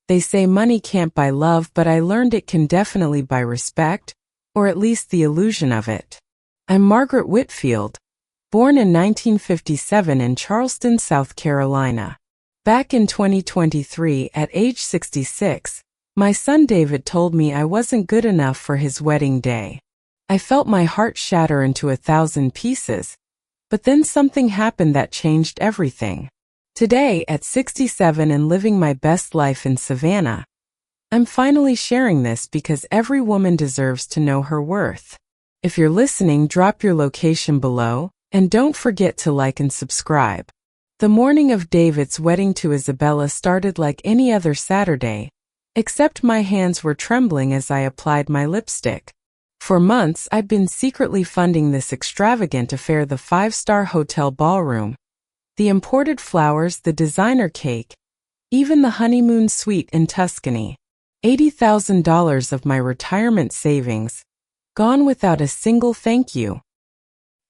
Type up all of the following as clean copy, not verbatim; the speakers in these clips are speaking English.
They say money can't buy love, but I learned it can definitely buy respect, or at least the illusion of it. I'm Margaret Whitfield, born in 1957 in Charleston, South Carolina. Back in 2023, at age 66, my son David told me I wasn't good enough for his wedding day. I felt my heart shatter into 1,000 pieces, but then something happened that changed everything. Today, at 67 and living my best life in Savannah, I'm finally sharing this because every woman deserves to know her worth. If you're listening, drop your location below, and don't forget to like and subscribe. The morning of David's wedding to Isabella started like any other Saturday, except my hands were trembling as I applied my lipstick. For months, I'd been secretly funding this extravagant affair: the 5-star hotel ballroom, the imported flowers, the designer cake, even the honeymoon suite in Tuscany. $80,000 of my retirement savings, gone without a single thank you.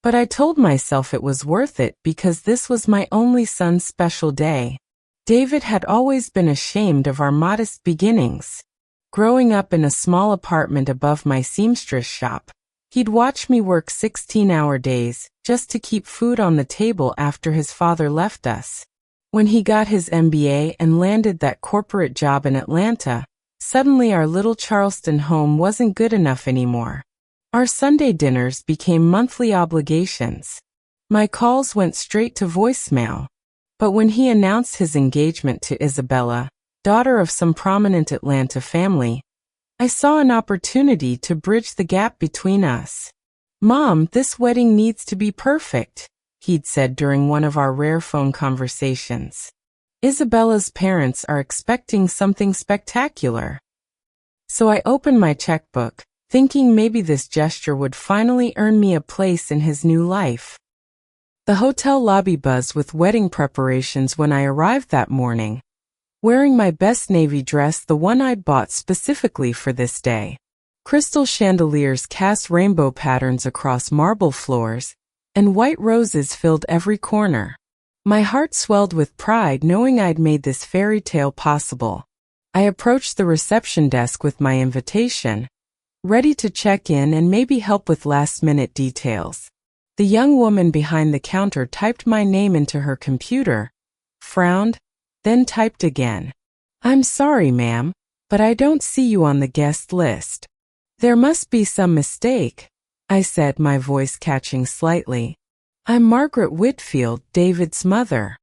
But I told myself it was worth it because this was my only son's special day. David had always been ashamed of our modest beginnings. Growing up in a small apartment above my seamstress shop, he'd watch me work 16-hour days just to keep food on the table after his father left us. When he got his MBA and landed that corporate job in Atlanta, suddenly our little Charleston home wasn't good enough anymore. Our Sunday dinners became monthly obligations. My calls went straight to voicemail. But when he announced his engagement to Isabella, daughter of some prominent Atlanta family, I saw an opportunity to bridge the gap between us. "Mom, this wedding needs to be perfect," he'd said during one of our rare phone conversations. "Isabella's parents are expecting something spectacular." So I opened my checkbook, thinking maybe this gesture would finally earn me a place in his new life. The hotel lobby buzzed with wedding preparations when I arrived that morning, wearing my best navy dress, the one I'd bought specifically for this day. Crystal chandeliers cast rainbow patterns across marble floors, and white roses filled every corner. My heart swelled with pride knowing I'd made this fairy tale possible. I approached the reception desk with my invitation, ready to check in and maybe help with last-minute details. The young woman behind the counter typed my name into her computer, frowned, then typed again. "I'm sorry, ma'am, but I don't see you on the guest list." "There must be some mistake," I said, my voice catching slightly. "I'm Margaret Whitfield, David's mother."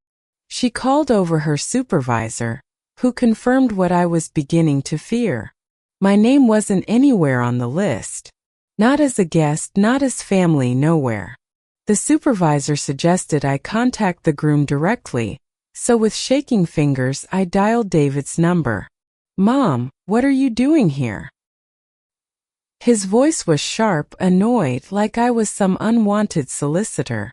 She called over her supervisor, who confirmed what I was beginning to fear. My name wasn't anywhere on the list. Not as a guest, not as family, nowhere. The supervisor suggested I contact the groom directly, so with shaking fingers I dialed David's number. "Mom, what are you doing here?" His voice was sharp, annoyed, like I was some unwanted solicitor.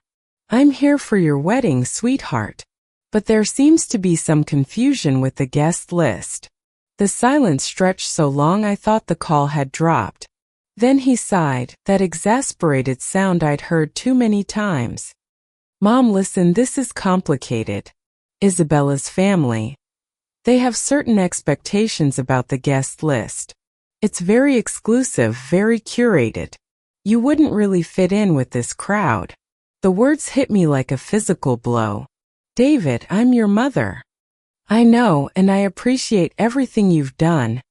"I'm here for your wedding, sweetheart. But there seems to be some confusion with the guest list." The silence stretched so long I thought the call had dropped. Then he sighed, that exasperated sound I'd heard too many times. "Mom, listen, this is complicated. Isabella's family. They have certain expectations about the guest list. It's very exclusive, very curated. You wouldn't really fit in with this crowd." The words hit me like a physical blow. "David, I'm your mother. I know, and I appreciate everything you've done,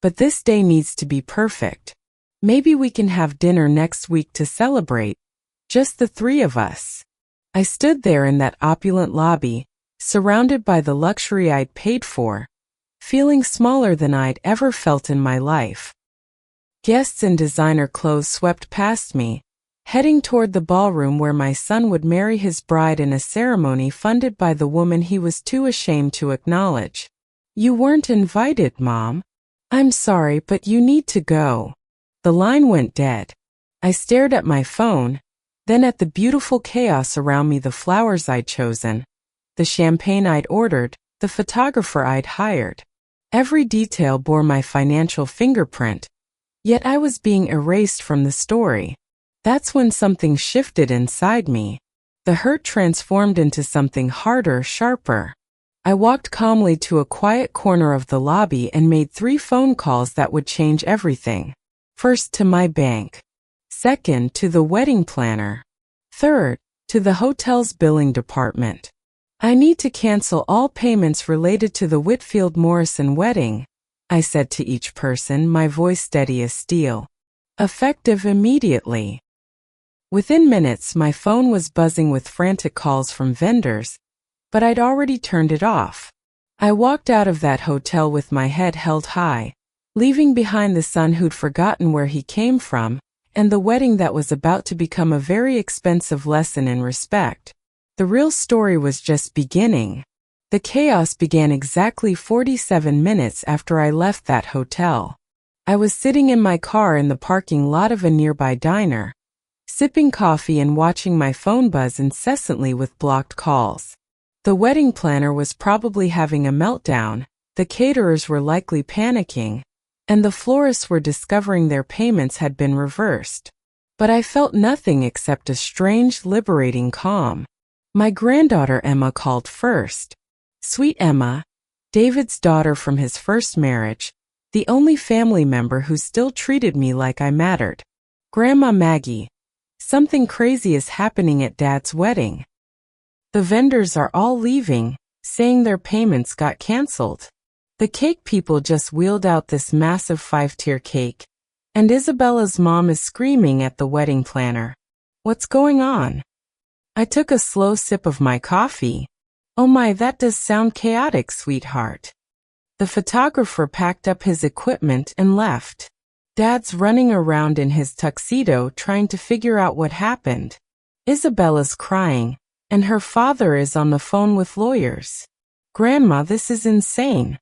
but this day needs to be perfect. Maybe we can have dinner next week to celebrate, just the three of us." I stood there in that opulent lobby, surrounded by the luxury I'd paid for, feeling smaller than I'd ever felt in my life. Guests in designer clothes swept past me, heading toward the ballroom where my son would marry his bride in a ceremony funded by the woman he was too ashamed to acknowledge. "You weren't invited, Mom. I'm sorry, but you need to go." The line went dead. I stared at my phone, then at the beautiful chaos around me: the flowers I'd chosen, the champagne I'd ordered, the photographer I'd hired. Every detail bore my financial fingerprint, yet I was being erased from the story. That's when something shifted inside me. The hurt transformed into something harder, sharper. I walked calmly to a quiet corner of the lobby and made 3 phone calls that would change everything. First, to my bank. Second, to the wedding planner. Third, to the hotel's billing department. I need to cancel all payments related to the Whitfield Morrison wedding, I said to each person, my voice steady as steel. Effective immediately. Within minutes, my phone was buzzing with frantic calls from vendors, but I'd already turned it off. I walked out of that hotel with my head held high, leaving behind the son who'd forgotten where he came from, and the wedding that was about to become a very expensive lesson in respect. The real story was just beginning. The chaos began exactly 47 minutes after I left that hotel. I was sitting in my car in the parking lot of a nearby diner, sipping coffee and watching my phone buzz incessantly with blocked calls. The wedding planner was probably having a meltdown, the caterers were likely panicking, and the florists were discovering their payments had been reversed. But I felt nothing except a strange, liberating calm. My granddaughter Emma called first. Sweet Emma, David's daughter from his first marriage, the only family member who still treated me like I mattered. Grandma Maggie, something crazy is happening at Dad's wedding. The vendors are all leaving, saying their payments got canceled. The cake people just wheeled out this massive 5-tier cake, and Isabella's mom is screaming at the wedding planner. What's going on? I took a slow sip of my coffee. Oh my, that does sound chaotic, sweetheart. The photographer packed up his equipment and left. Dad's running around in his tuxedo trying to figure out what happened. Isabella's crying, and her father is on the phone with lawyers. Grandma, this is insane.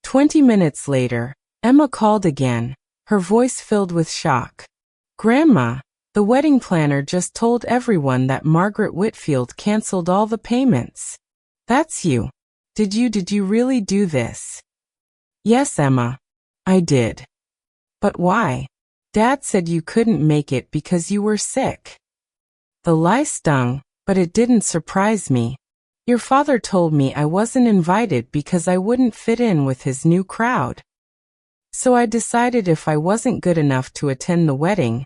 20 minutes later, Emma called again, her voice filled with shock. Grandma, the wedding planner just told everyone that Margaret Whitfield canceled all the payments. That's you. Did you really do this? Yes, Emma. I did. But why? Dad said you couldn't make it because you were sick. The lie stung, but it didn't surprise me. Your father told me I wasn't invited because I wouldn't fit in with his new crowd. So I decided if I wasn't good enough to attend the wedding,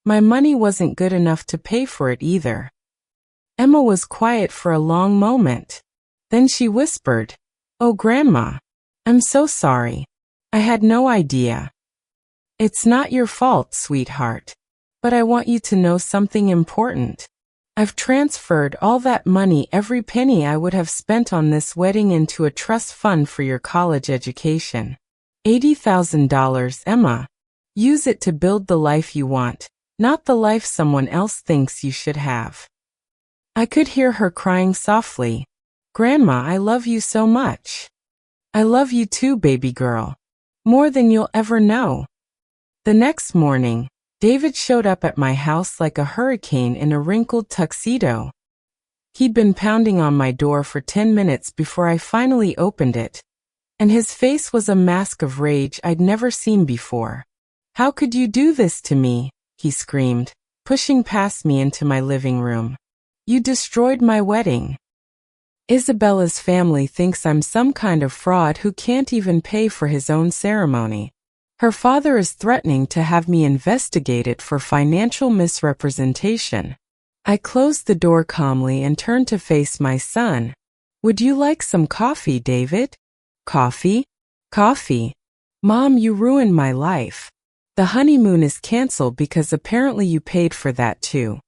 my money wasn't good enough to pay for it either. Emma was quiet for a long moment. Then she whispered, "Oh, Grandma, I'm so sorry. I had no idea." It's not your fault, sweetheart. But I want you to know something important. I've transferred all that money, every penny I would have spent on this wedding, into a trust fund for your college education. $80,000, Emma. Use it to build the life you want, not the life someone else thinks you should have. I could hear her crying softly. Grandma, I love you so much. I love you too, baby girl. More than you'll ever know. The next morning, David showed up at my house like a hurricane in a wrinkled tuxedo. He'd been pounding on my door for 10 minutes before I finally opened it, and his face was a mask of rage I'd never seen before. How could you do this to me? He screamed, pushing past me into my living room. You destroyed my wedding. Isabella's family thinks I'm some kind of fraud who can't even pay for his own ceremony. Her father is threatening to have me investigated for financial misrepresentation. I closed the door calmly and turned to face my son. Would you like some coffee, David? Coffee? Coffee? Mom, you ruined my life. The honeymoon is canceled because apparently you paid for that too.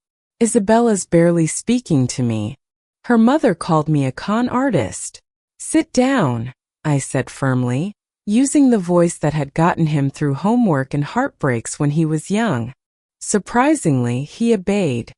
Isabella's barely speaking to me. Her mother called me a con artist. Sit down, I said firmly, using the voice that had gotten him through homework and heartbreaks when he was young. Surprisingly, he obeyed,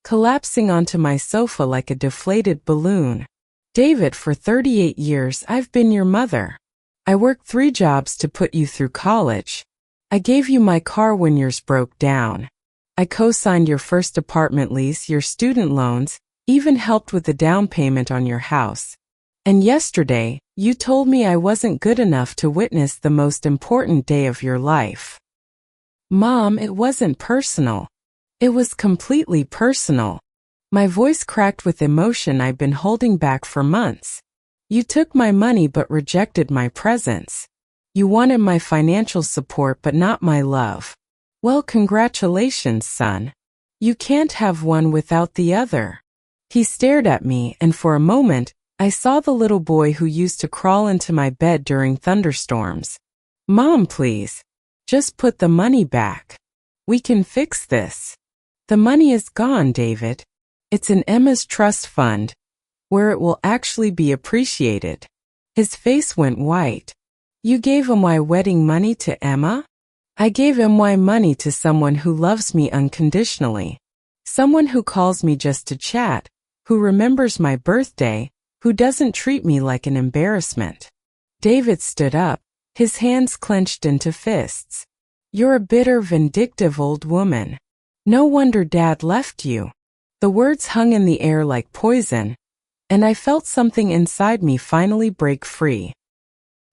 collapsing onto my sofa like a deflated balloon. David, for 38 years I've been your mother. I worked 3 jobs to put you through college. I gave you my car when yours broke down. I co-signed your first apartment lease, your student loans, even helped with the down payment on your house. And yesterday, you told me I wasn't good enough to witness the most important day of your life. Mom, it wasn't personal. It was completely personal. My voice cracked with emotion I'd been holding back for months. You took my money but rejected my presence. You wanted my financial support but not my love. Well, congratulations, son. You can't have one without the other. He stared at me, and for a moment, I saw the little boy who used to crawl into my bed during thunderstorms. Mom, please. Just put the money back. We can fix this. The money is gone, David. It's in Emma's trust fund, where it will actually be appreciated. His face went white. You gave my wedding money to Emma? I gave my money to someone who loves me unconditionally. Someone who calls me just to chat, who remembers my birthday, who doesn't treat me like an embarrassment. David stood up, his hands clenched into fists. You're a bitter, vindictive old woman. No wonder Dad left you. The words hung in the air like poison, and I felt something inside me finally break free.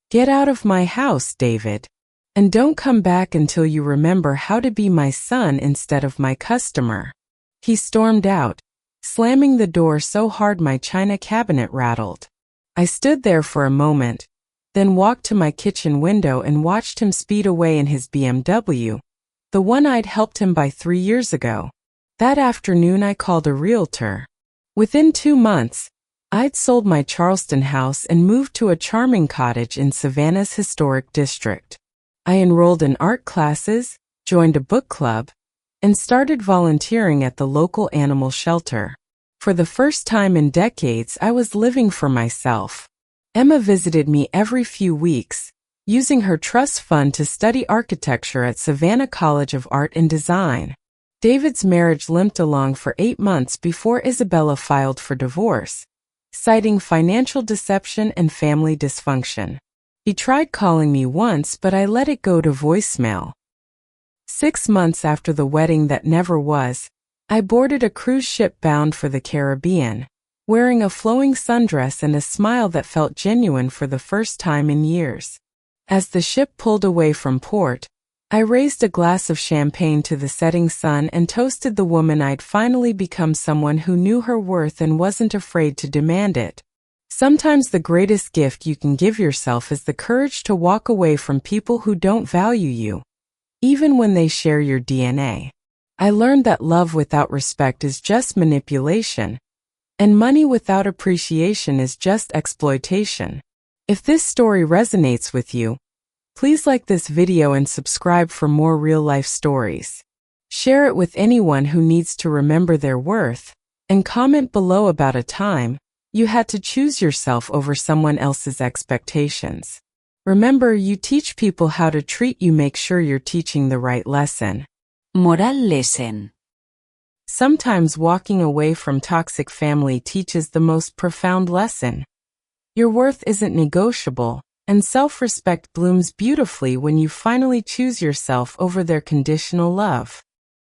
Get out of my house, David. And don't come back until you remember how to be my son instead of my customer. He stormed out, slamming the door so hard my china cabinet rattled. I stood there for a moment, then walked to my kitchen window and watched him speed away in his BMW, the one I'd helped him buy 3 years ago. That afternoon I called a realtor. Within 2 months, I'd sold my Charleston house and moved to a charming cottage in Savannah's historic district. I enrolled in art classes, joined a book club, and started volunteering at the local animal shelter. For the first time in decades, I was living for myself. Emma visited me every few weeks, using her trust fund to study architecture at Savannah College of Art and Design. David's marriage limped along for 8 months before Isabella filed for divorce, citing financial deception and family dysfunction. He tried calling me once, but I let it go to voicemail. 6 months after the wedding that never was, I boarded a cruise ship bound for the Caribbean, wearing a flowing sundress and a smile that felt genuine for the first time in years. As the ship pulled away from port, I raised a glass of champagne to the setting sun and toasted the woman I'd finally become, someone who knew her worth and wasn't afraid to demand it. Sometimes the greatest gift you can give yourself is the courage to walk away from people who don't value you, even when they share your DNA. I learned that love without respect is just manipulation, and money without appreciation is just exploitation. If this story resonates with you, please like this video and subscribe for more real-life stories. Share it with anyone who needs to remember their worth, and comment below about a time you had to choose yourself over someone else's expectations. Remember, you teach people how to treat you, make sure you're teaching the right lesson. Moral lesson. Sometimes walking away from toxic family teaches the most profound lesson. Your worth isn't negotiable, and self-respect blooms beautifully when you finally choose yourself over their conditional love.